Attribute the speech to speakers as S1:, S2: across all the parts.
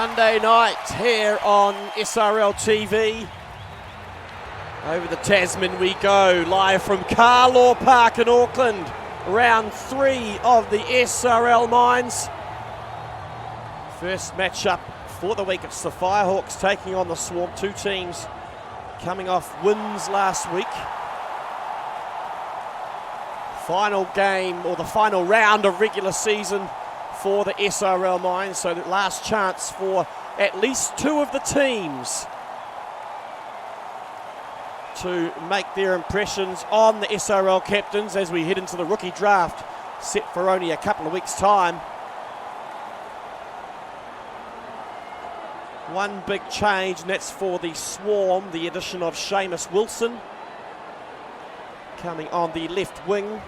S1: Monday night here on SRL TV. Over the Tasman we go, live from Carlaw Park in Auckland. Round 3 of the SRL Mines. First matchup for the week, it's the Firehawkes taking on the Swarm. Two teams coming off wins last week. Final game, or the final round of regular season for the SRL Mines, so the last chance for at least two of the teams to make their impressions on the SRL captains as we head into the rookie draft, set for only a couple of weeks' time. One big change, and that's for the Swarm, the addition of Seamus Wilson coming on the left wing.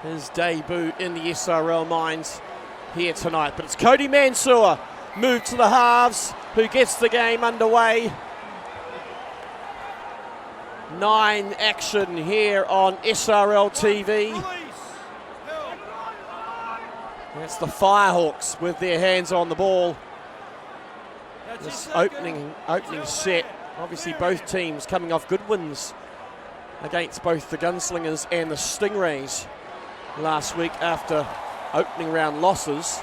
S1: His debut in the SRL Mines here tonight. But it's Cody Mansour, moved to the halves, who gets the game underway. 9 action here on SRL TV. That's the Firehawks with their hands on the ball. This opening set, obviously both teams coming off good wins against both the Gunslingers and the Stingrays last week after opening round losses.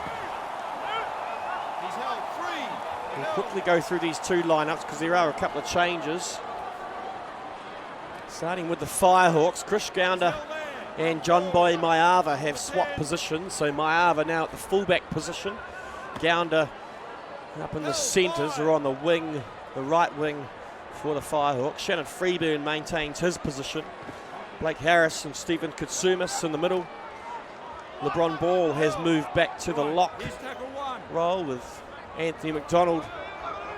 S1: We'll quickly go through these two lineups because there are a couple of changes. Starting with the Firehawks, Chris Gounder and John Boy Maiava have swapped positions. So Maiava now at the fullback position. Gounder up in the centres, or on the wing, the right wing for the Firehawks. Shannon Freeburn maintains his position. Blake Harris and Stephen Katsumis in the middle. LeBron Ball has moved back to the lock role with Anthony McDonald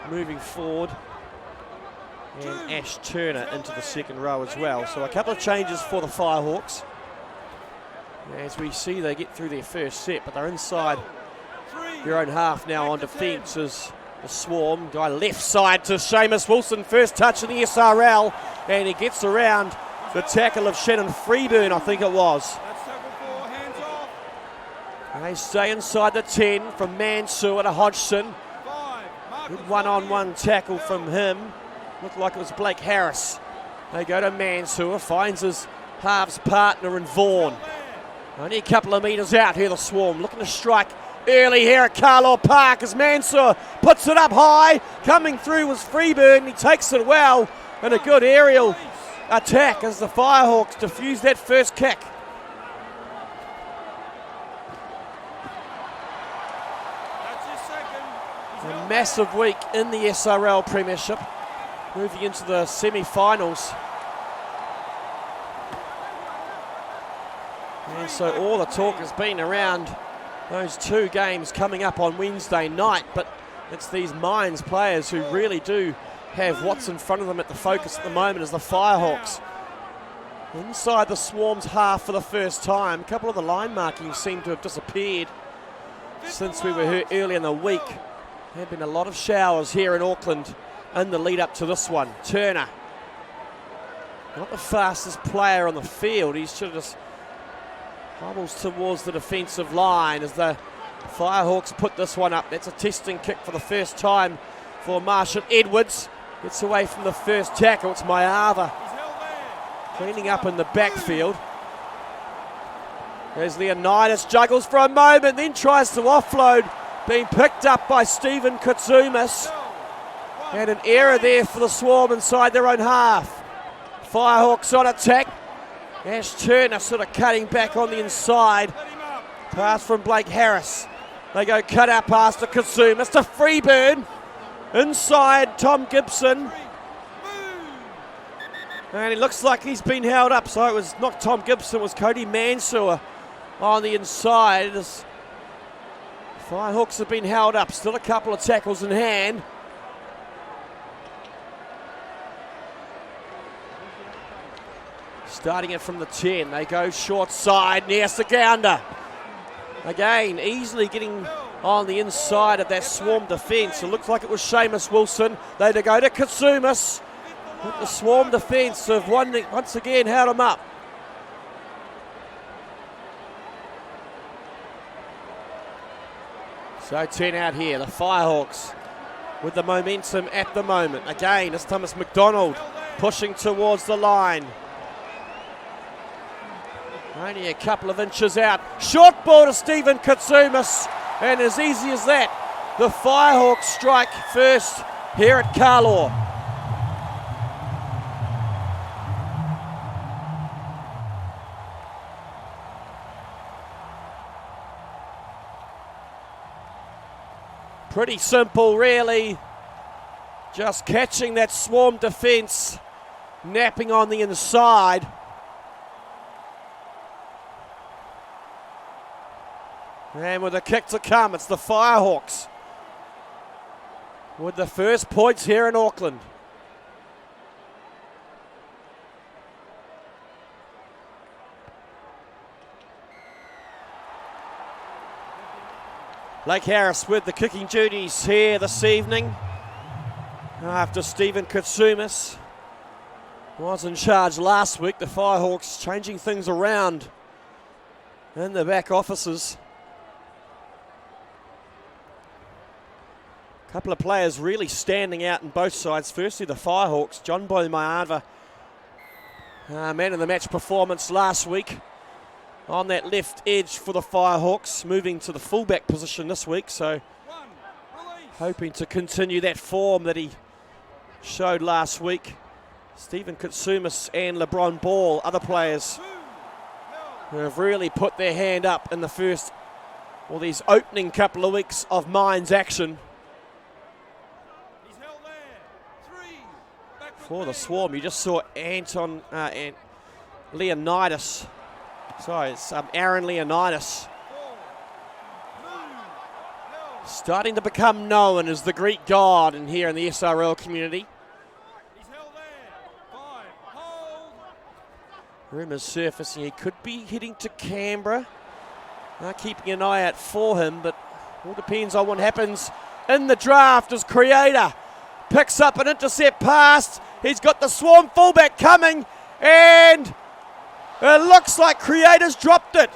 S1: moving forward and Ash Turner into the second row as well. So a couple of changes for the Firehawks. As we see, they get through their first set, but they're inside their own half now on defence as the Swarm. Guy left side to Seamus Wilson, first touch in the SRL, and he gets around the tackle of Shannon Freeburn, I think it was. They stay inside the 10 from Mansour to Hodgson. Good one-on-one tackle from him. Looked like it was Blake Harris. They go to Mansour, finds his halves partner in Vaughan. Only a couple of metres out here, the Swarm looking to strike early here at Carlaw Park as Mansour puts it up high. Coming through was Freeburn. He takes it well, and a good aerial attack as the Firehawks defuse that first kick. A massive week in the SRL Premiership, moving into the semi-finals. And so all the talk has been around those two games coming up on Wednesday night, but it's these Mines players who really do have what's in front of them at the focus at the moment as the Firehawks inside the Swarm's half for the first time. A couple of the line markings seem to have disappeared since we were here early in the week. There have been a lot of showers here in Auckland in the lead up to this one. Turner, not the fastest player on the field. He should have just hobbles towards the defensive line as the Firehawks put this one up. That's a testing kick for the first time for Marshall Edwards. Gets away from the first tackle. It's Maiava cleaning up in the backfield. As Leonidas juggles for a moment, then tries to offload. Being picked up by Stephen Katsumis. And an error there for the Swarm inside their own half. Firehawks on attack. Ash Turner sort of cutting back on the inside. Pass from Blake Harris. They go cut out pass to Katsumis to Freeburn. Inside Tom Gibson. And it looks like he's been held up. So it was not Tom Gibson, it was Cody Mansour on the inside. Firehawks have been held up. Still a couple of tackles in hand. Starting it from the 10, they go short side near Gounder. Again, easily getting on the inside of that Swarm defence. It looks like it was Seamus Wilson. They go to Katsumis. The Swarm defence have once again held him up. So 10 out here, the Firehawks with the momentum at the moment. Again, this time it's McDonald pushing towards the line. Only a couple of inches out. Short ball to Stephen Katsumas, and as easy as that, the Firehawks strike first here at Carlaw. Pretty simple, really. Just catching that swarm defence, napping on the inside. And with a kick to come, it's the Firehawks with the first points here in Auckland. Blake Harris with the kicking duties here this evening. After Stephen Katsumas was in charge last week, the Firehawks changing things around in the back offices. A couple of players really standing out on both sides. Firstly, the Firehawks, John Boy Maiava, man of the match performance last week on that left edge for the Firehawks, moving to the fullback position this week, so hoping to continue that form that he showed last week. Stephen Katsumas and LeBron Ball, other players who have really put their hand up in the first, or these opening couple of weeks of Mines action. For the Swarm, you just saw Anton Leonidas. Sorry, it's Aaron Leonidas. Starting to become known as the Greek god in here in the SRL community. Rumours surfacing he could be heading to Canberra. Keeping an eye out for him, but all depends on what happens in the draft as Creator picks up an intercept pass. He's got the Swarm fullback coming, and it looks like Creator's dropped it.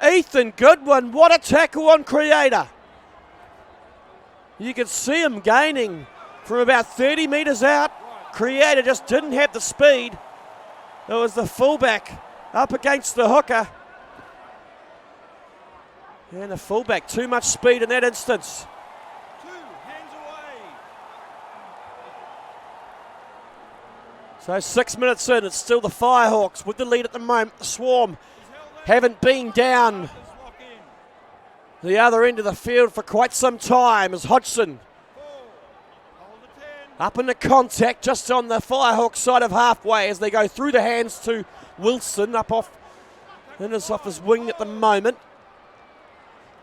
S1: Ethan Goodwin, what a tackle on Creator. You could see him gaining from about 30 metres out. Creator just didn't have the speed. It was the fullback up against the hooker. And the fullback, too much speed in that instance. So 6 minutes in, it's still the Firehawks with the lead at the moment. The Swarm haven't been down the other end of the field for quite some time as Hodgson up into contact just on the Firehawks side of halfway as they go through the hands to Wilson up off his wing at the moment.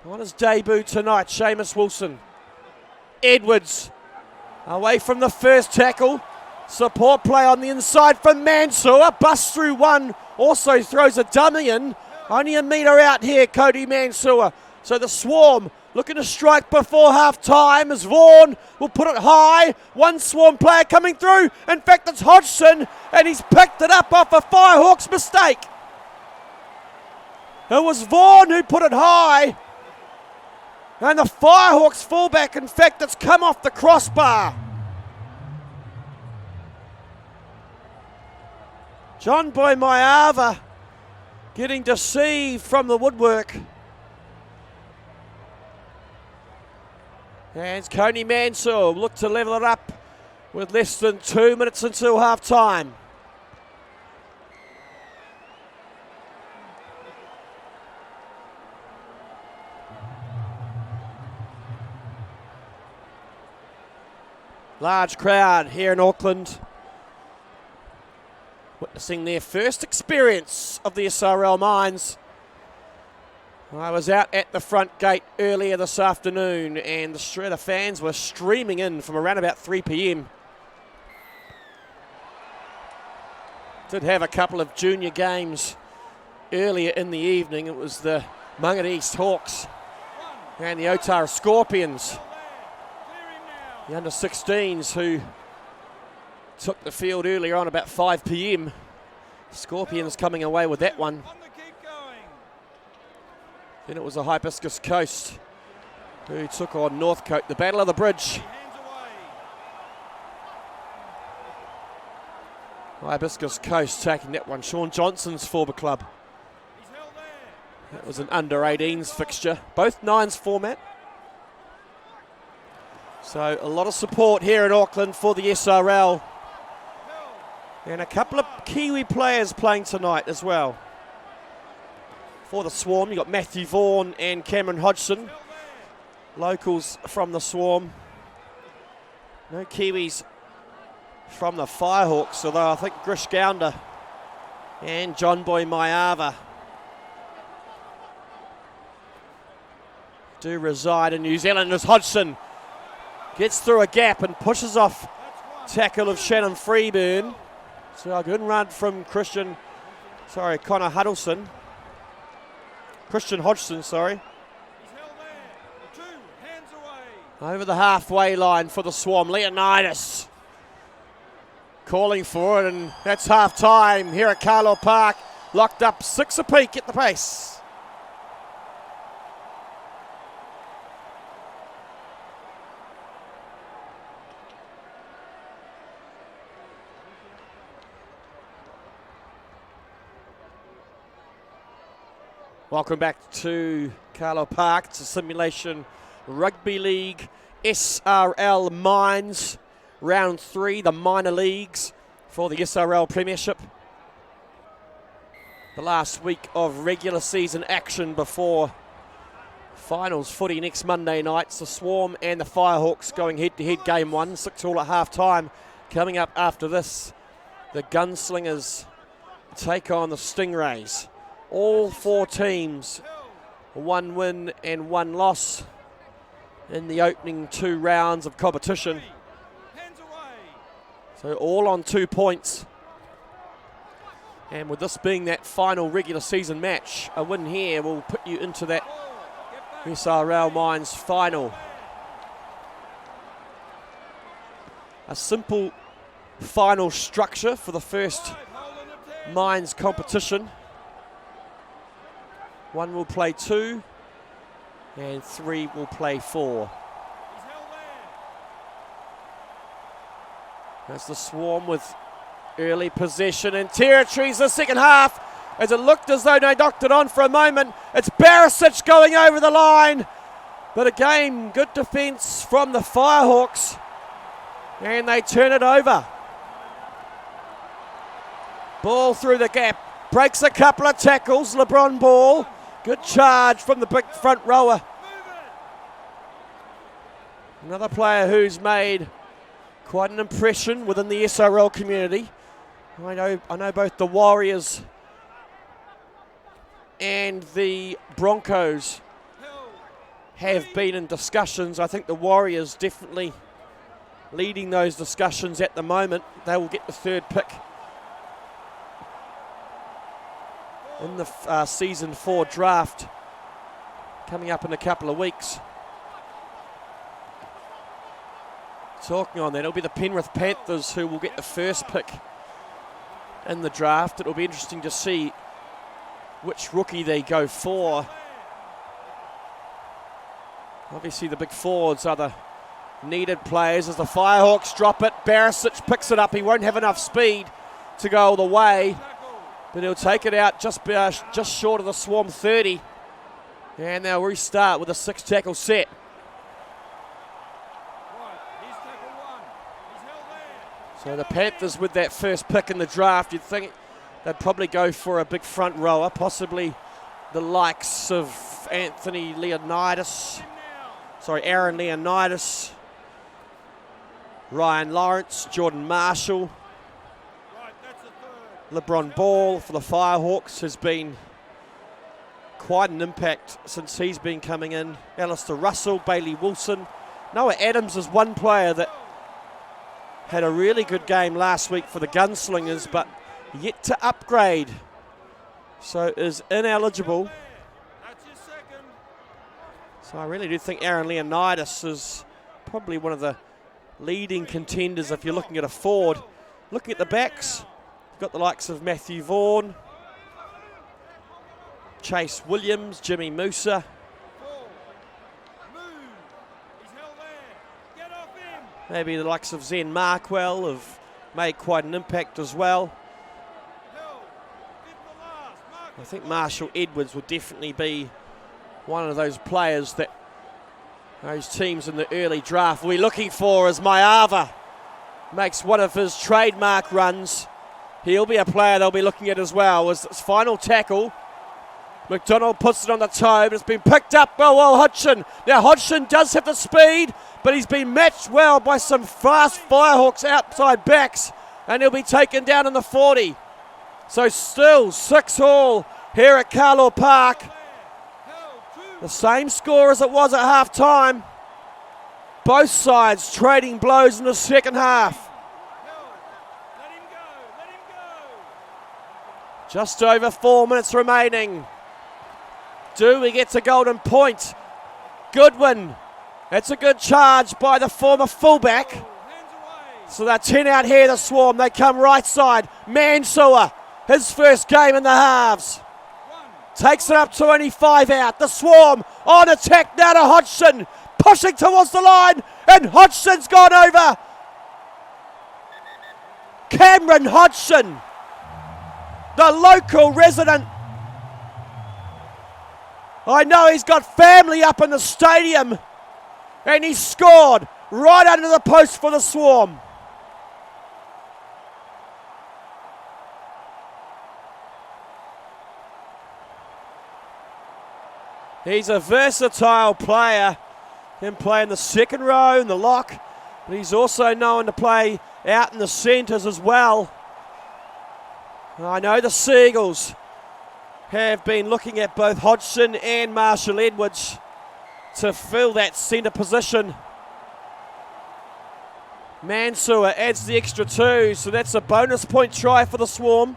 S1: On his debut tonight, Seamus Wilson. Edwards away from the first tackle. Support play on the inside for Mansour. Busts through one. Also throws a dummy in. Only a metre out here, Cody Mansour. So the Swarm looking to strike before half time as Vaughan will put it high. One Swarm player coming through. In fact, it's Hodgson, and he's picked it up off a Firehawks mistake. It was Vaughan who put it high. And the Firehawks fullback, in fact, it's come off the crossbar. John Boy Maiava getting deceived from the woodwork. And Coney Mansour look to level it up with less than 2 minutes until half time. Large crowd here in Auckland, witnessing their first experience of the SRL Mines. I was out at the front gate earlier this afternoon, and the Shredder fans were streaming in from around about 3 p.m. Did have a couple of junior games earlier in the evening. It was the Mangere East Hawks and the Otara Scorpions, the under-16s, who took the field earlier on about 5 p.m. Scorpions coming away with that one. Then it was the Hibiscus Coast who took on Northcote. The Battle of the Bridge. Hibiscus Coast taking that one. Sean Johnson's former club. That was an under-18s fixture. Both nines format. So a lot of support here in Auckland for the SRL. And a couple of Kiwi players playing tonight as well. For the Swarm, you've got Matthew Vaughan and Cameron Hodgson. Locals from the Swarm. No Kiwis from the Firehawks, although I think Grish Gounder and John Boy Maiava do reside in New Zealand as Hodgson gets through a gap and pushes off tackle of Shannon Freeburn. So a good run from Connor Huddleston. Christian Hodgson, sorry. Over the halfway line for the Swarm, Leonidas calling for it, and that's half time here at Carlo Park. Locked up 6 apiece at the pace. Welcome back to Carlo Park. It's a Simulation Rugby League SRL Mines Round 3, the minor leagues for the SRL Premiership. The last week of regular season action before finals footy next Monday night. The Swarm and the Firehawks going head-to-head game 1, 6-all at half-time. Coming up after this, the Gunslingers take on the Stingrays. All 4 teams, 1 win and 1 loss in the opening 2 rounds of competition. So all on 2 points. And with this being that final regular season match, a win here will put you into that SRL Mines final. A simple final structure for the first Mines competition. 1 will play 2, and 3 will play 4. That's the Swarm with early possession and territories the second half, as it looked as though they knocked it on for a moment. It's Barisic going over the line, but again, good defence from the Firehawks, and they turn it over. Ball through the gap, breaks a couple of tackles, LeBron Ball. Good charge from the big front rower. Another player who's made quite an impression within the SRL community. I know both the Warriors and the Broncos have been in discussions. I think the Warriors definitely leading those discussions at the moment. They will get the 3rd pick in the Season 4 draft coming up in a couple of weeks. Talking on that, it'll be the Penrith Panthers who will get the 1st pick in the draft. It'll be interesting to see which rookie they go for. Obviously the big forwards are the needed players as the Firehawks drop it. Barisic picks it up. He won't have enough speed to go all the way, but he'll take it out just short of the Swarm 30. And they'll restart with a 6-tackle set. So the Panthers with that 1st pick in the draft, you'd think they'd probably go for a big front rower, possibly the likes of Aaron Leonidas, Ryan Lawrence, Jordan Marshall. LeBron Ball for the Firehawks has been quite an impact since he's been coming in. Alistair Russell, Bailey Wilson. Noah Adams is one player that had a really good game last week for the Gunslingers, but yet to upgrade. So is ineligible. So I really do think Aaron Leonidas is probably one of the leading contenders if you're looking at a forward. Looking at the backs, you've got the likes of Matthew Vaughan, Chase Williams, Jimmy Musa. Maybe the likes of Zen Markwell have made quite an impact as well. I think Marshall Edwards would definitely be one of those players that those teams in the early draft will be looking for, as Maiava makes one of his trademark runs. He'll be a player they'll be looking at as well. As his final tackle, McDonald puts it on the toe, but it's been picked up by Hodgson. Now Hodgson does have the speed, but he's been matched well by some fast Firehawks outside backs, and he'll be taken down in the 40. So still 6-all here at Carlaw Park. The same score as it was at half time. Both sides trading blows in the second half. Just over 4 minutes remaining. Dewey gets a golden point. Goodwin. That's a good charge by the former fullback. So they're 10 out here, the Swarm. They come right side. Mansour, his first game in the halves. Takes it up to only 5 out. The Swarm on attack now to Hodgson. Pushing towards the line. And Hodgson's gone over. Cameron Hodgson, the local resident. I know he's got family up in the stadium. And he scored right under the post for the Swarm. He's a versatile player. Can play in the second row, in the lock, but he's also known to play out in the centres as well. I know the Seagulls have been looking at both Hodgson and Marshall Edwards to fill that centre position. Mansour adds the extra 2, so that's a bonus point try for the Swarm.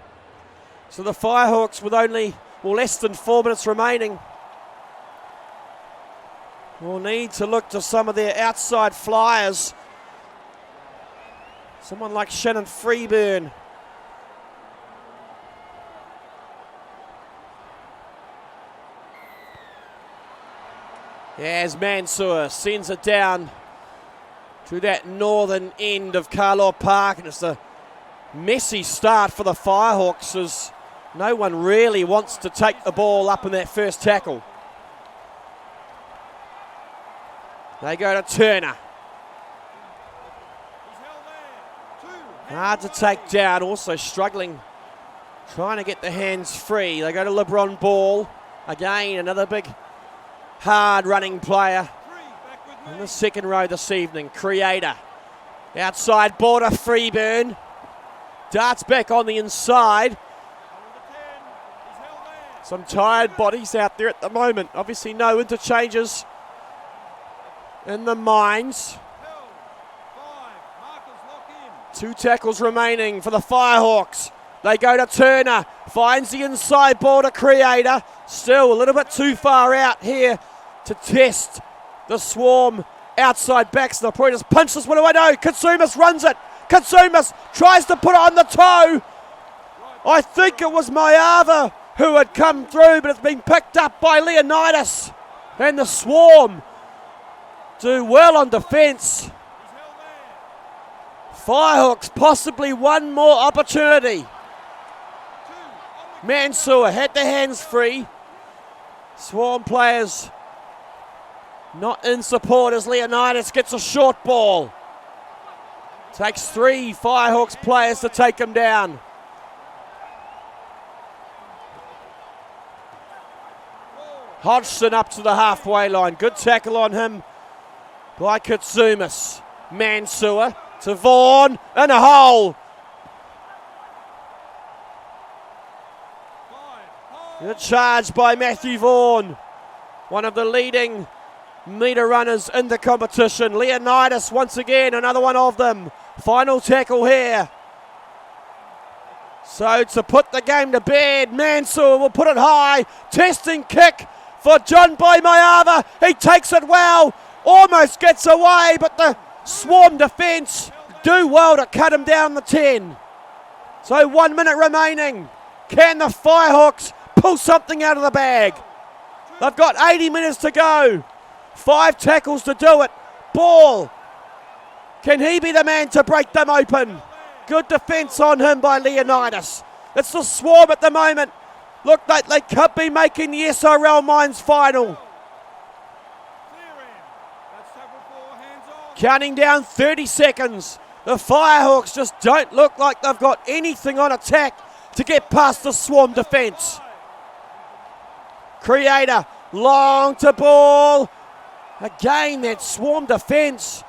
S1: So the Firehawks with only less than 4 minutes remaining will need to look to some of their outside flyers. Someone like Shannon Freeburn. As Mansour sends it down to that northern end of Carlaw Park, and it's a messy start for the Firehawks as no one really wants to take the ball up in that first tackle. They go to Turner. Hard to take down, also struggling, trying to get the hands free. They go to LeBron Ball. Again, another big, hard running player in the second row this evening. Creator. Outside border, Freeburn. Darts back on the inside. Some tired bodies out there at the moment. Obviously no interchanges in the mines. 2 tackles remaining for the Firehawks. They go to Turner. Finds the inside border, Creator. Still a little bit too far out here to test the Swarm outside backs. They'll probably just punch this one away. No, Katsumas runs it. Katsumas tries to put it on the toe. I think it was Maiava who had come through, but it's been picked up by Leonidas. And the Swarm do well on defence. Firehawks possibly one more opportunity. Mansour had the hands free. Swarm players not in support as Leonidas gets a short ball. Takes 3 Firehawks players to take him down. Hodgson up to the halfway line. Good tackle on him by Katsumas. Mansour to Vaughan in a hole. Good charge by Matthew Vaughan, one of the leading meter runners in the competition. Leonidas once again, another one of them. Final tackle here. So to put the game to bed, Mansour will put it high. Testing kick for John Boy Maiava. He takes it well, almost gets away, but the Swarm defence do well to cut him down the 10. So 1 minute remaining. Can the Firehawks pull something out of the bag. They've got 80 minutes to go. 5 tackles to do it. Ball. Can he be the man to break them open? Good defence on him by Leonidas. It's the Swarm at the moment. Look, they could be making the SRL Mines final. Counting down 30 seconds. The Firehawks just don't look like they've got anything on attack to get past the Swarm defence. Creator, long to ball. Again, that Swarm defence.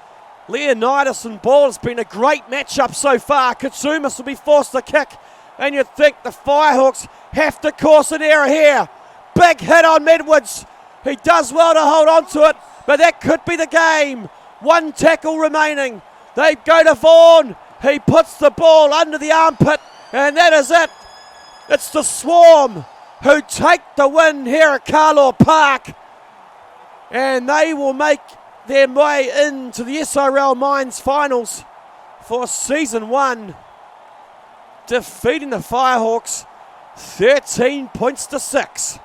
S1: Leonidas and Ball has been a great matchup so far. Katsumas will be forced to kick. And you'd think the Firehawks have to cause an error here. Big hit on Medwards. He does well to hold on to it, but that could be the game. 1 tackle remaining. They go to Vaughan. He puts the ball under the armpit, and that is it. It's the Swarm who take the win here at Carlaw Park. And they will make their way into the SRL Mines finals for season 1. Defeating the Firehawks 13 points to 6.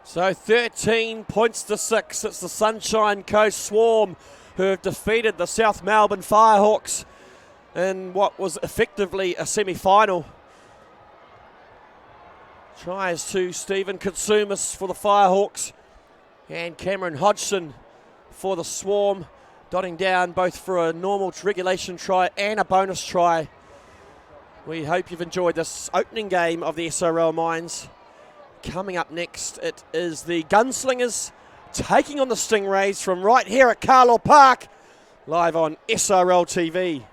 S1: So 13 points to 6. It's the Sunshine Coast Swarm who have defeated the South Melbourne Firehawks in what was effectively a semi-final. Tries to Stephen Katsumas for the Firehawks and Cameron Hodgson for the Swarm, dotting down both for a normal regulation try and a bonus try. We hope you've enjoyed this opening game of the SRL Mines. Coming up next, it is the Gunslingers taking on the Stingrays from right here at Carlaw Park, live on SRL TV.